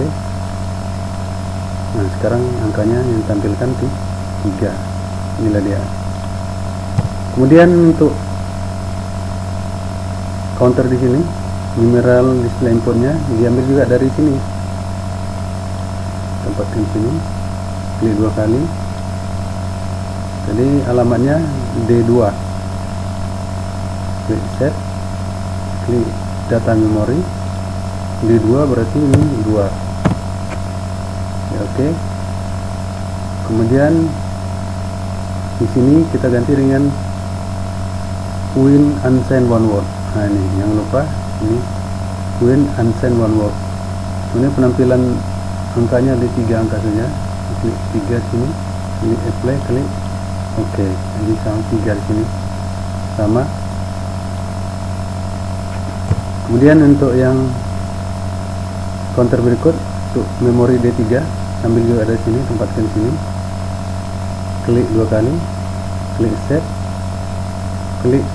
Nah, sekarang angkanya yang tampilkan 3. Inilah dia. Kemudian untuk counter di sini, numeral display inputnya diambil juga dari sini. Tempatkan sini, klik 2 kali. Jadi alamatnya D2. Klik set, klik data memori. D2 berarti ini 2. Ya, oke. Kemudian di sini kita ganti dengan win unsigned one word. Nah, ini jangan lupa, ini win unsigned one word. Ini penampilan angkanya di 3 angka saja. Klik 3 sini, klik apply, klik OK. Jadi sama 3 di sini, sama. Kemudian untuk yang counter berikut, untuk memori D3, ambil juga dari sini, tempatkan sini, klik 2 kali, klik set, klik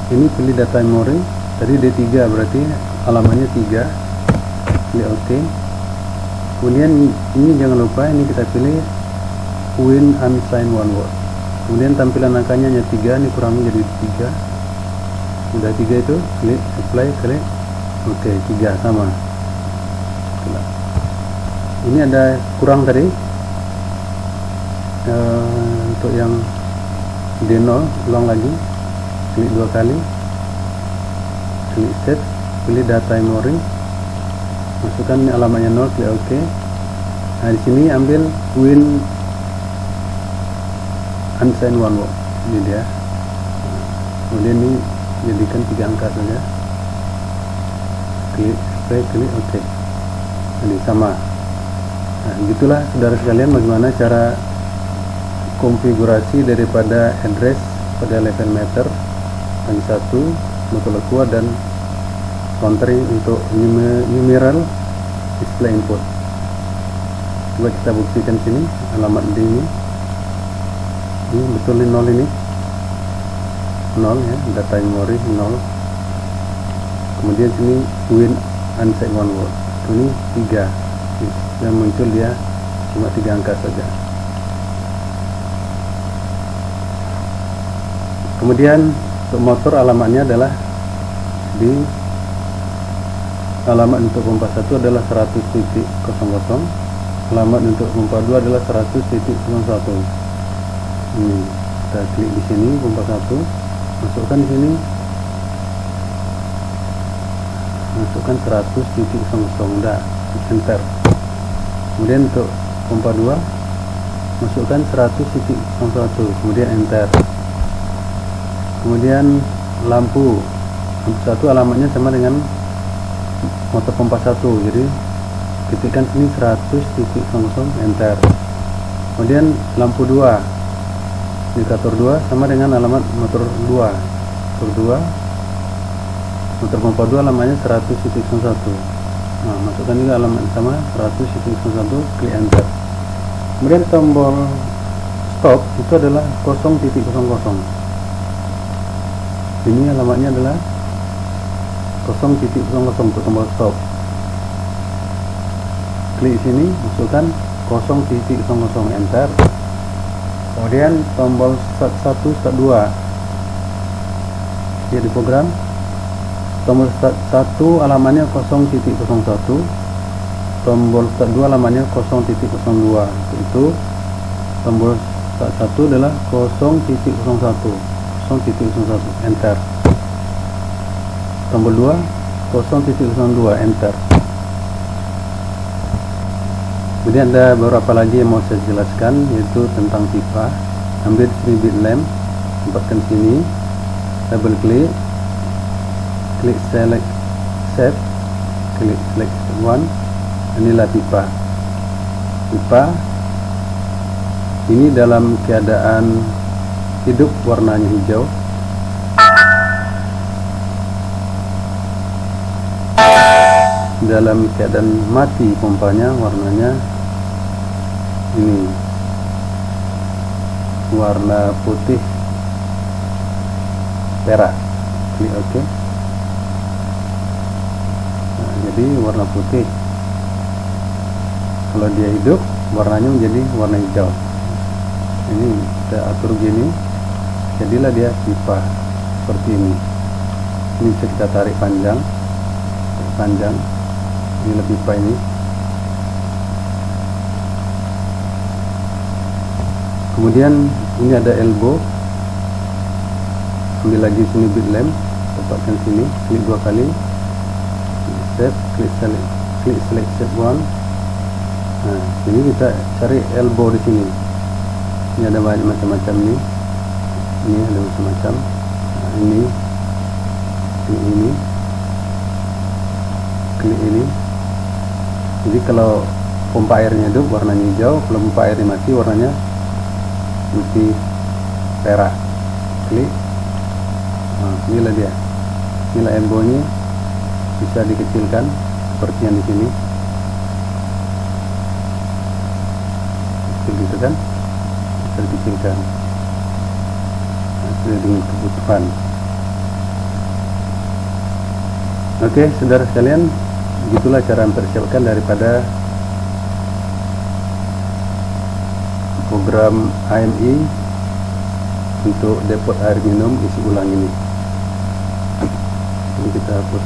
ini, pilih data memori. Tadi D3 berarti alamatnya 3, klik OK. Kemudian ini jangan lupa, ini kita pilih win unsigned one word. Kemudian tampilan angkanya hanya 3, ini kurangi jadi 3. Udah 3 itu, klik apply, klik OK, 3 sama. Ini ada kurang tadi. Untuk yang D0, ulang lagi, klik 2 kali, klik set, pilih data memory, masukkan alamatnya 0, klik OK. Nah, di sini ambil win unsigned one word, ini dia. Kemudian ini jadikan 3 angka saja, klik apply, klik OK. Jadi sama. Nah, gitulah saudara sekalian bagaimana cara konfigurasi daripada address pada level meter hanya satu, motor kuat dan countering untuk numeral display input. Coba kita buktikan sini alamat D ini betul ini 0 ini 0 ya, data memori 0. Kemudian sini win unset 1 word, ini 3 yang muncul dia cuma 3 angka saja. Kemudian untuk motor alamatnya adalah di alamat untuk pompa 1 adalah 100.00, alamat untuk pompa 2 adalah 100.01. Ini kita klik di sini pompa 1, masukkan di sini, masukkan 100.00, dah enter. Kemudian untuk pompa 2 masukkan 100.01, kemudian enter. Kemudian lampu 1 alamatnya sama dengan motor pompa 1, jadi ketikkan sini 100.00, enter. Kemudian lampu 2, indikator 2 sama dengan alamat motor 2, motor pompa 2 alamatnya 100.01. Nah, masukkan juga alamat sama 100.01, klik enter. Kemudian tombol stop itu adalah 0.00. Ini alamatnya adalah 0.00 untuk tombol stop. Klik sini, masukkan 0.00, enter. Kemudian tombol start 1, start 2, dia di program. Tombol start 1 alamatnya 0.01, tombol start 2 alamatnya 0.02. Itu tombol start 1 adalah 0.01, enter. Tombol 2 0.02, enter. Kemudian ada beberapa lagi yang mau saya jelaskan, yaitu tentang pipa. Ambil sini bit lamp, tempatkan sini, double klik, klik select set, klik select one. Inilah pipa. Pipa ini dalam keadaan hidup warnanya hijau, dalam keadaan mati pompanya warnanya ini warna putih perak. Klik OK. Nah, jadi warna putih. Kalau dia hidup warnanya menjadi warna hijau. Ini kita atur gini, jadilah dia pipa seperti ini. Ini bisa kita tarik panjang, ini lebih pipa ini. Kemudian ini ada elbow, ambil lagi sini bit lamp, tempatkan sini, klik 2 kali, set, klik select set one. Nah, ini kita cari elbow di sini. Ini ada banyak macam-macam nih. Ini ada macam-macam. Nah, ini, klik ini. Jadi kalau pompa airnya hidup warnanya hijau, kalau pompa airnya mati warnanya putih perak. Klik. Nah, inilah dia. Inilah elbow-nya, bisa dikecilkan seperti yang di sini. Gitu kan, bisa dikecilkan sesuai dengan kebutuhan. Oke, saudara sekalian, begitulah cara mempersiapkan daripada program AMI untuk depot air minum isi ulang ini. Ini kita hapus.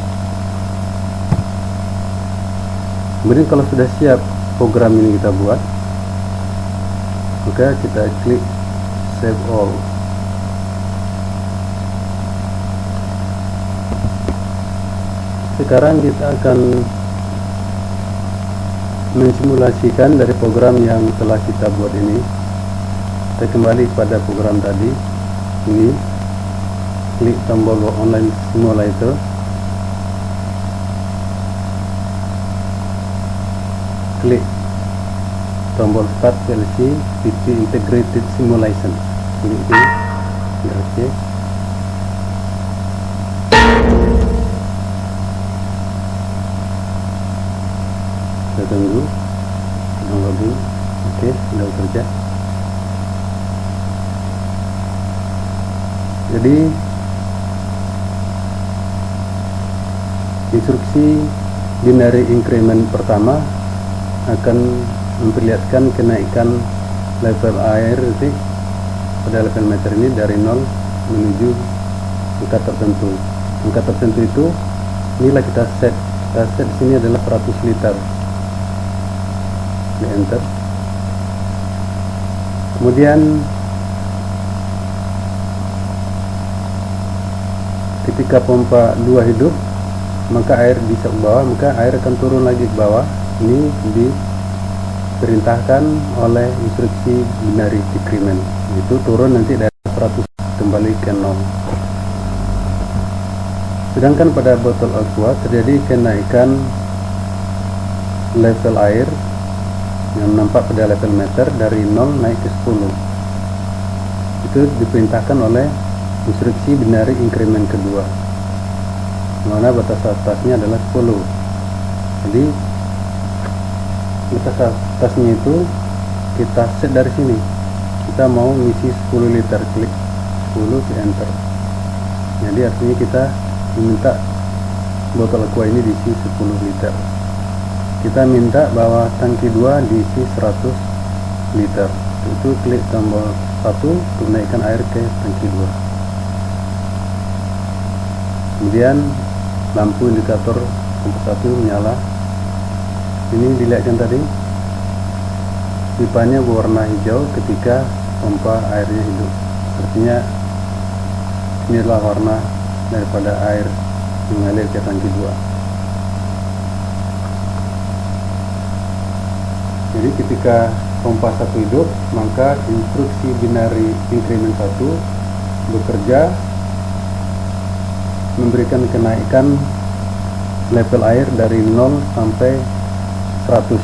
Kemudian kalau sudah siap program ini kita buat, maka kita klik save all. Sekarang kita akan mensimulasikan dari program yang telah kita buat ini. Kita kembali pada program tadi. Ini klik tombol online simulator, klik tombol start PLC PT integrated simulation. Klik OK. tunggu loading. Oke, sudah bekerja. Jadi instruksi binary increment pertama akan memperlihatkan kenaikan level air pada level meter ini dari 0 menuju angka tertentu. Angka tertentu itu inilah kita set di sini adalah 100 liter. Di enter. Kemudian ketika pompa 2 hidup, maka air bisa ke bawah, maka air akan turun lagi ke bawah. Ini diperintahkan oleh instruksi binary decrement, itu turun nanti dari 100 kembali ke 0. Sedangkan pada botol aqua terjadi kenaikan level air yang nampak pada level meter dari 0 naik ke 10. Itu diperintahkan oleh instruksi binary increment kedua, mana batas atasnya adalah 10. Jadi batas atasnya itu kita set dari sini. Kita mau ngisi 10 liter, klik 10 ke enter. Jadi artinya kita meminta botol aqua ini diisi 10 liter. Kita minta bahwa tangki 2 diisi 100 liter. Itu klik tombol 1 untuk menaikkan air ke tangki 2. Kemudian lampu indikator pompa 1 menyala. Ini dilihatkan tadi pipanya berwarna hijau ketika pompa airnya hidup. Artinya ini adalah warna daripada air mengalir ke tangki 2. Jadi ketika pompa 1 hidup, maka instruksi binary increment 1 bekerja memberikan kenaikan level air dari 0 sampai 100.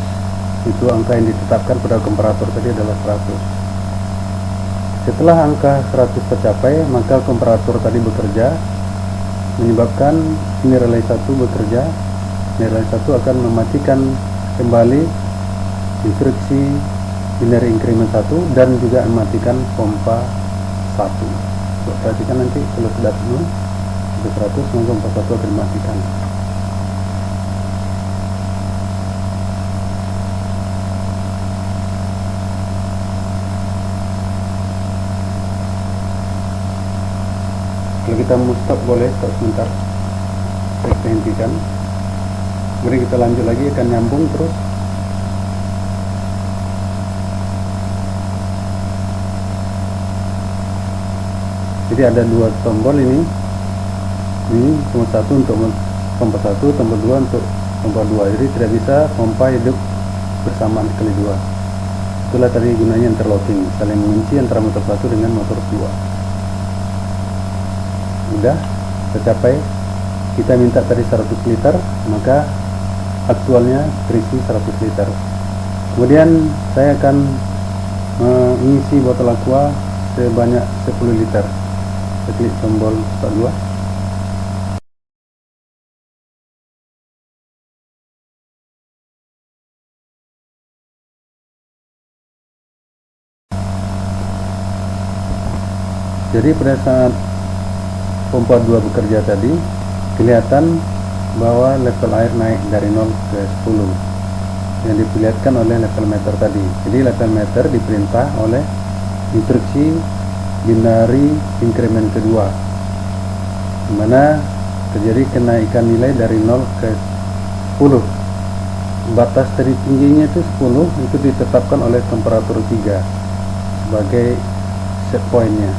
Itu angka yang ditetapkan pada komparator tadi adalah 100. Setelah angka 100 tercapai, maka komparator tadi bekerja, menyebabkan ini relay 1 bekerja. Relay 1 akan mematikan kembali instruksi binary increment 1 dan juga mematikan pompa 1. Perhatikan nanti kalau sudah penuh 100, maka pompa 1 akan dimatikan. Kalau kita mau stop, boleh stop sebentar, kita hentikan, kemudian kita lanjut lagi, akan nyambung terus. Jadi ada 2 tombol ini tombol 1 untuk pompa 1, tombol 2 untuk pompa 2. Jadi tidak bisa pompa hidup bersamaan sekali 2. Itulah tadi gunanya interlocking, saling mengunci antara motor 1 dengan motor 2. Udah tercapai. Kita minta tadi 100 liter, maka aktualnya terisi 100 liter. Kemudian saya akan mengisi botol aqua sebanyak 10 liter. Saya klik tombol 2. Jadi pada saat pompa 2 bekerja tadi, kelihatan bahwa level air naik dari 0 ke 10 yang diperlihatkan oleh level meter tadi. Jadi level meter diperintah oleh instruksi binary increment kedua, di mana terjadi kenaikan nilai dari 0 ke 10. Batas dari tingginya itu 10, itu ditetapkan oleh komparator 3 sebagai set pointnya.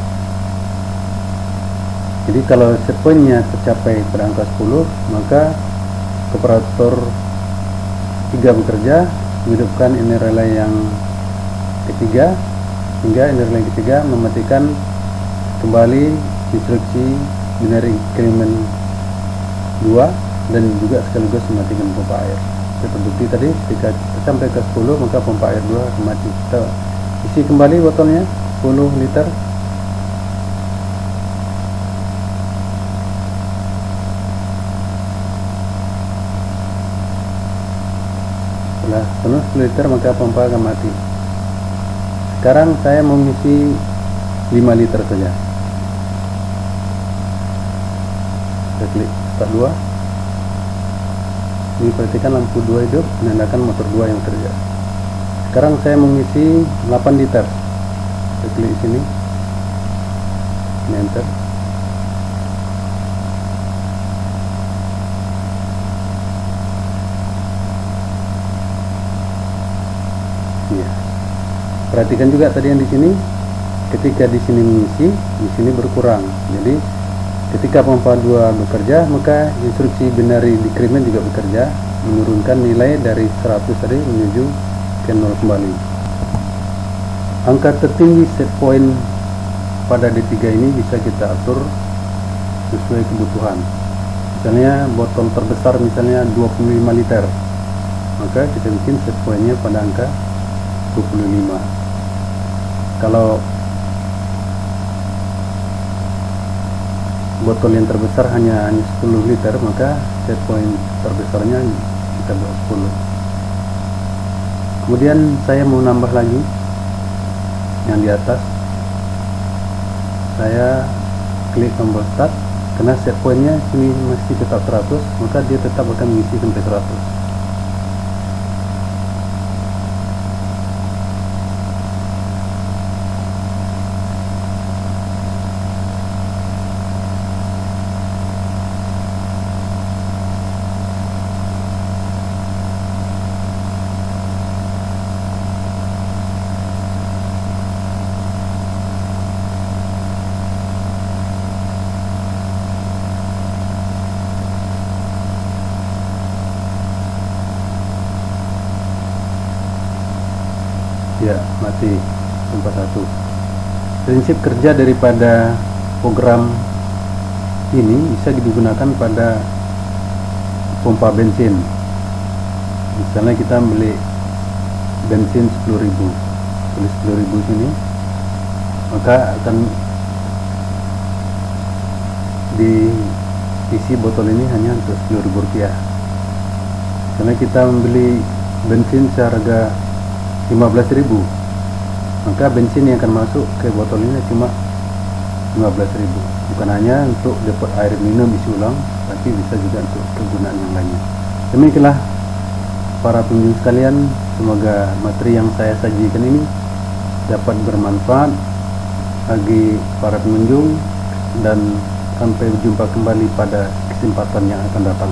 Jadi kalau set pointnya tercapai pada angka 10, maka komparator 3 bekerja menghidupkan ini relay yang ketiga, hingga ini relay ketiga mematikan kembali instruksi binary increment 2 dan juga sekaligus mematikan pompa air. Kita terbukti tadi ketika sampai ke 10, maka pompa air 2 akan mati. Kita isi kembali botolnya 10 liter. Setelah Setelah penuh 10 liter maka pompa akan mati. Sekarang saya mau mengisi 5 liter saja. Saya klik start 2. Ini perhatikan lampu 2 hidup, menandakan motor 2 yang kerja. Sekarang saya mengisi 8 liter. Saya klik sini, enter. Ya. Perhatikan juga tadi yang di sini, ketika di sini mengisi, di sini berkurang. Jadi ketika pompa 2 bekerja, maka instruksi binary decrement juga bekerja, menurunkan nilai dari 100 tadi menuju ke 0 kembali. Angka tertinggi set point pada D3 ini bisa kita atur sesuai kebutuhan. Misalnya botol terbesar misalnya 25 liter, maka kita bikin set pointnya pada angka 25. Kalau botol yang terbesar hanya 10 liter, maka set point terbesarnya kita buat 10. Kemudian saya mau nambah lagi yang di atas, saya klik tombol start. Karena set pointnya sini masih tetap 100, maka dia tetap akan mengisi sampai 100. Ya, mati pompa 1. Prinsip kerja daripada program ini bisa digunakan pada pompa bensin. Misalnya kita beli bensin 10.000, tulis 10.000 sini, maka akan diisi botol ini hanya untuk Rp10.000. Karena kita membeli bensin seharga 15.000, maka bensin yang akan masuk ke botol ini cuma 15.000. Bukan hanya untuk dapat air minum isi ulang, tapi bisa juga untuk kegunaan yang lainnya. Demikianlah para pengunjung sekalian, semoga materi yang saya sajikan ini dapat bermanfaat bagi para pengunjung, dan sampai jumpa kembali pada kesempatan yang akan datang.